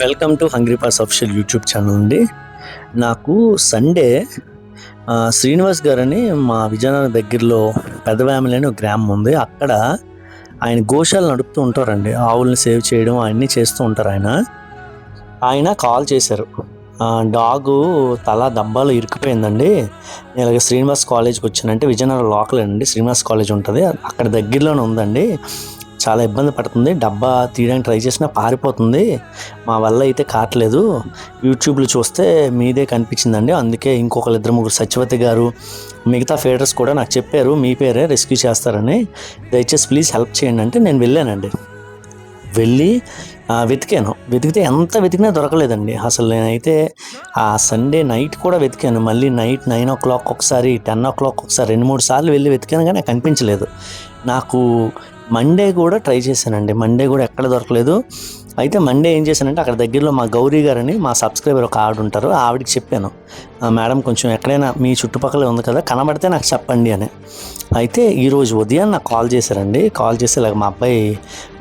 Welcome to hungry pass official YouTube channel అండి. నాకు Sunday Srinivas గారని మా విజయనగరం దగ్గరలో పెదవేమలి అని ఒక గ్రామం ఉంది. అక్కడ ఆయన గోశాల నడుపుతూ ఉంటారండి. ఆవుల్ని సేవ్ చేయడం అన్నీ చేస్తూ ఉంటారు. ఆయన కాల్ చేశారు. డాగు తల దబ్బాలో ఇరుక్కుపోయిందండి, నేను ఇలాగ శ్రీనివాస్ కాలేజ్కి వచ్చానంటే, విజయనగరం లోకల్ అండి శ్రీనివాస్ కాలేజ్ ఉంటుంది, అక్కడ దగ్గరలోనే ఉందండి. చాలా ఇబ్బంది పడుతుంది, డబ్బా తీయడానికి ట్రై చేసినా పారిపోతుంది, మా వల్ల అయితే కావట్లేదు. యూట్యూబ్లో చూస్తే మీదే కనిపించిందండి, అందుకే ఇంకొకరు 2-3 సత్యవతి గారు మిగతా ఫీడర్స్ కూడా నాకు చెప్పారు మీ పేరే రెస్క్యూ చేస్తారని, దయచేసి ప్లీజ్ హెల్ప్ చేయండి అంటే నేను వెళ్ళానండి. వెళ్ళి వెతికితే ఎంత వెతికినా దొరకలేదండి. అసలు నేనైతే ఆ సండే నైట్ కూడా వెతికాను, మళ్ళీ నైట్ 9 o'clock ఒకసారి, 10 o'clock ఒకసారి, 2-3 సార్లు వెళ్ళి వెతికాను కానీ నాకు కనిపించలేదు. నాకు మండే కూడా ట్రై చేశానండి, మండే కూడా ఎక్కడ దొరకలేదు. అయితే మండే ఏం చేశానంటే, అక్కడ దగ్గరలో మా గౌరీ గారని మా సబ్స్క్రైబర్ ఒక ఆవిడ ఉంటారు, ఆవిడకి చెప్పాను, మేడం కొంచెం ఎక్కడైనా మీ చుట్టుపక్కల ఉంది కదా, కనబడితే నాకు చెప్పండి అని. అయితే ఈరోజు ఉదయం నాకు కాల్ చేశారండి. కాల్ చేసి ఇలాగ మా అబ్బాయి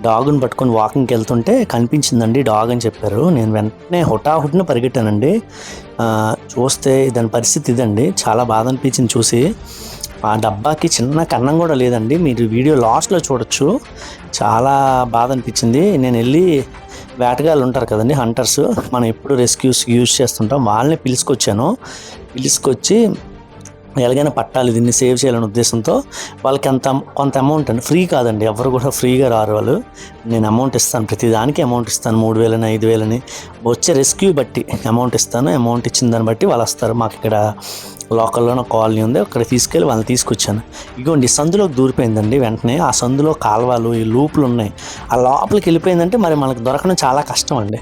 డాగ్ని పట్టుకొని వాకింగ్కి వెళ్తుంటే కనిపించిందండి డాగ్ అని చెప్పారు. నేను వెంటనే హుటాహుటిన పరిగెట్టానండి. చూస్తే దాని పరిస్థితి ఇదండి. చాలా బాధ అనిపించింది చూసి. ఆ డబ్బాకి చిన్న కన్నం కూడా లేదండి, మీరు వీడియో లాస్ట్లో చూడొచ్చు. చాలా బాధ అనిపించింది. నేను వెళ్ళి వేటగాళ్ళు ఉంటారు కదండి, హంటర్స్, మనం ఎప్పుడు రెస్క్యూస్ యూజ్ చేస్తుంటాం, వాళ్ళని పిలుచుకొచ్చి ఎలాగైనా పట్టాలి, దీన్ని సేవ్ చేయాలనే ఉద్దేశంతో వాళ్ళకి కొంత అమౌంట్ అండి, ఫ్రీ కాదండి, ఎవరు కూడా ఫ్రీగా రారు వాళ్ళు. నేను అమౌంట్ ఇస్తాను, ప్రతిదానికి అమౌంట్ ఇస్తాను, 3,000 5,000 వచ్చే రెస్క్యూ బట్టి అమౌంట్ ఇస్తాను. అమౌంట్ ఇచ్చిన దాన్ని బట్టి వాళ్ళు వస్తారు. మాకు ఇక్కడ లోకల్లోనే కాలనీ ఉంది, అక్కడ తీసుకెళ్ళి వాళ్ళని తీసుకొచ్చాను. ఇగోండి సందులోకి దూరిపోయిందండి. వెంటనే ఆ సందులో కాలువలు, ఈ లూపులు ఉన్నాయి, ఆ లోపలికి వెళ్ళిపోయిందంటే మరి మనకు దొరకడం చాలా కష్టం అండి.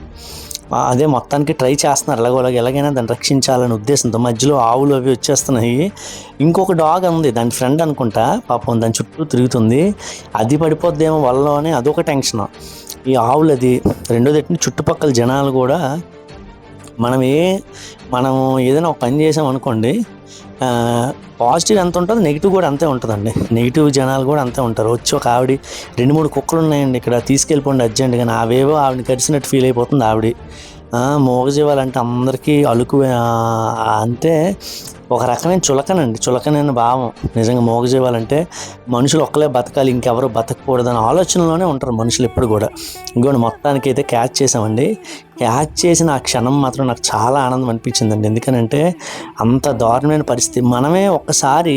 అదే మొత్తానికి ట్రై చేస్తున్నారు ఎలాగైనా దాన్ని రక్షించాలనే ఉద్దేశంతో. మధ్యలో ఆవులు అవి వచ్చేస్తున్నాయి. ఇంకొక డాగ్ ఉంది, దాని ఫ్రెండ్ అనుకుంటా, పాపం దాని చుట్టూ తిరుగుతుంది, అది పడిపోద్దేమో వల్ల అని అదొక టెన్షన్. ఈ ఆవులు అది రెండోది, చుట్టుపక్కల జనాలు కూడా మనం ఏదైనా ఒక పని చేసాం అనుకోండి, పాజిటివ్ ఎంత ఉంటుందో నెగిటివ్ కూడా అంతే ఉంటుందండి. నెగిటివ్ జనాలు కూడా అంతే ఉంటారు. వచ్చి ఒక ఆవిడ 2-3 కుక్కలు ఉన్నాయండి ఇక్కడ, తీసుకెళ్ళిపోండి అర్జెంటుగా, అవేవో ఆవిడని కరిసినట్టు ఫీల్ అయిపోతుంది ఆవిడ. మూగజీవాలంటే అందరికీ అలుకు, అంటే ఒక రకమైన చులకనైన భావం. నిజంగా మూగజీవాలంటే మనుషులు ఒక్కలే బతకాలి, ఇంకెవరో బతకకూడదని ఆలోచనలోనే ఉంటారు మనుషులు ఎప్పుడు కూడా. ఇంకోటి మొత్తానికి అయితే క్యాచ్ చేసామండి. క్యాచ్ చేసిన ఆ క్షణం మాత్రం నాకు చాలా ఆనందం అనిపించిందండి. ఎందుకనంటే అంత దారుణమైన పరిస్థితి. మనమే ఒక్కసారి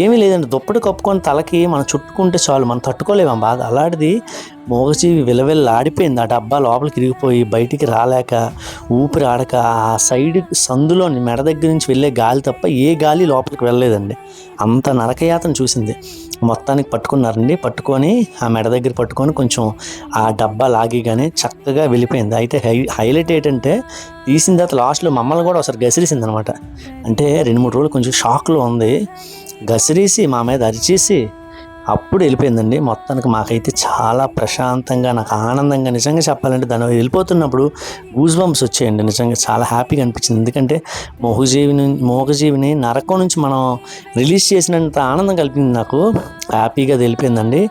ఏమీ లేదండి, దుప్పటి కప్పుకొని తలకి మనం చుట్టుకుంటే చాలు, మనం తట్టుకోలేము ఆ బాధ. అలాంటిది మూగజీవి విలవిల్లాడిపోయింది. ఆ డబ్బా లోపలికి ఇరిగిపోయి బయటికి రాలేక, ఊపిరి ఆడక, ఆ సైడ్ సందులోని మెడ దగ్గర నుంచి వెళ్ళే గాలి తప్ప ఏ గాలి లోపలికి వెళ్ళలేదండి. అంత నరకయాతను చూసింది. మొత్తానికి పట్టుకున్నారండి. పట్టుకొని ఆ మెడ దగ్గర పట్టుకొని కొంచెం ఆ డబ్బా లాగిగానే చక్కగా వెళ్ళిపోయింది. అయితే హైలైట్ ఏంటంటే, తీసిన తర్వాత లాస్ట్లో మమ్మల్ని కూడా ఒకసారి గసిరిసింది అనమాట. అంటే 2-3 రోజులు కొంచెం షాక్లో ఉంది, గసిరేసి మా మీద అరిచేసి అప్పుడు వెళ్ళిపోయిందండి. మొత్తానికి మాకైతే చాలా ప్రశాంతంగా, నాకు ఆనందంగా, నిజంగా చెప్పాలంటే దాని వెళ్ళిపోతున్నప్పుడు గూస్ బంప్స్ వచ్చాయండి. నిజంగా చాలా హ్యాపీగా అనిపించింది. ఎందుకంటే మూగజీవిని నరకం నుంచి మనం రిలీజ్ చేసినంత ఆనందం కలిపింది నాకు. హ్యాపీగా వెళ్ళిపోయిందండి.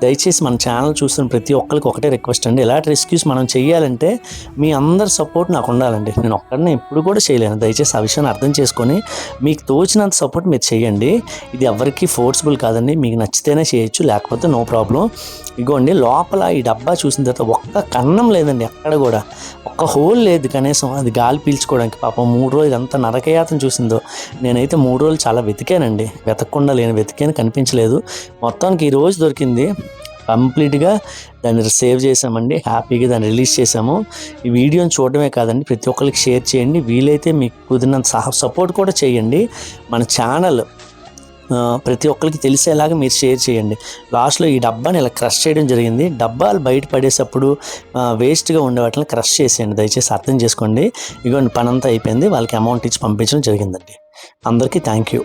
దయచేసి మన ఛానల్ చూస్తున్న ప్రతి ఒక్కరికి ఒకటే రిక్వెస్ట్ అండి, ఇలాంటి రెస్క్యూస్ మనం చేయాలంటే మీ అందరి సపోర్ట్ నాకు ఉండాలండి. నేను ఒక్కడిని ఎప్పుడు కూడా చేయలేను. దయచేసి ఆ విషయాన్ని అర్థం చేసుకొని మీకు తోచినంత సపోర్ట్ మీరు చేయండి. ఇది ఎవరికి ఫోర్స్బుల్ కాదండి, మీకు నచ్చితేనే చేయొచ్చు, లేకపోతే నో ప్రాబ్లం. ఇగోండి లోపల ఈ డబ్బా చూసిన తర్వాత ఒక్క కన్నం లేదండి, ఎక్కడ కూడా ఒక్క హోల్ లేదు కనీసం, అది గాలి పీల్చుకోవడానికి. పాపం 3 రోజులు ఎంత నరకయాతన చూసిందో. నేనైతే 3 రోజులు చాలా వెతికానండి, వెతకకుండా వెతికాను, కనిపించలేదు. మొత్తానికి ఈ రోజు దొరికింది. కంప్లీట్గా దాన్ని సేవ్ చేసామండి, హ్యాపీగా దాన్ని రిలీజ్ చేసాము. ఈ వీడియోని చూడడమే కాదండి, ప్రతి ఒక్కరికి షేర్ చేయండి, వీలైతే మీకు కుదిరినంత సపోర్ట్ కూడా చేయండి. మన ఛానల్ ప్రతి ఒక్కరికి తెలిసేలాగా మీరు షేర్ చేయండి. లాస్ట్లో ఈ డబ్బాని ఇలా క్రష్ చేయడం జరిగింది. డబ్బాలు బయట పడేటప్పుడు వేస్ట్గా ఉండే వాటిని క్రష్ చేసేయండి, దయచేసి అర్థం చేసుకోండి. ఇగోండి పని అంతా అయిపోయింది, వాళ్ళకి అమౌంట్ ఇచ్చి పంపించడం జరిగిందండి. అందరికీ థ్యాంక్ యూ.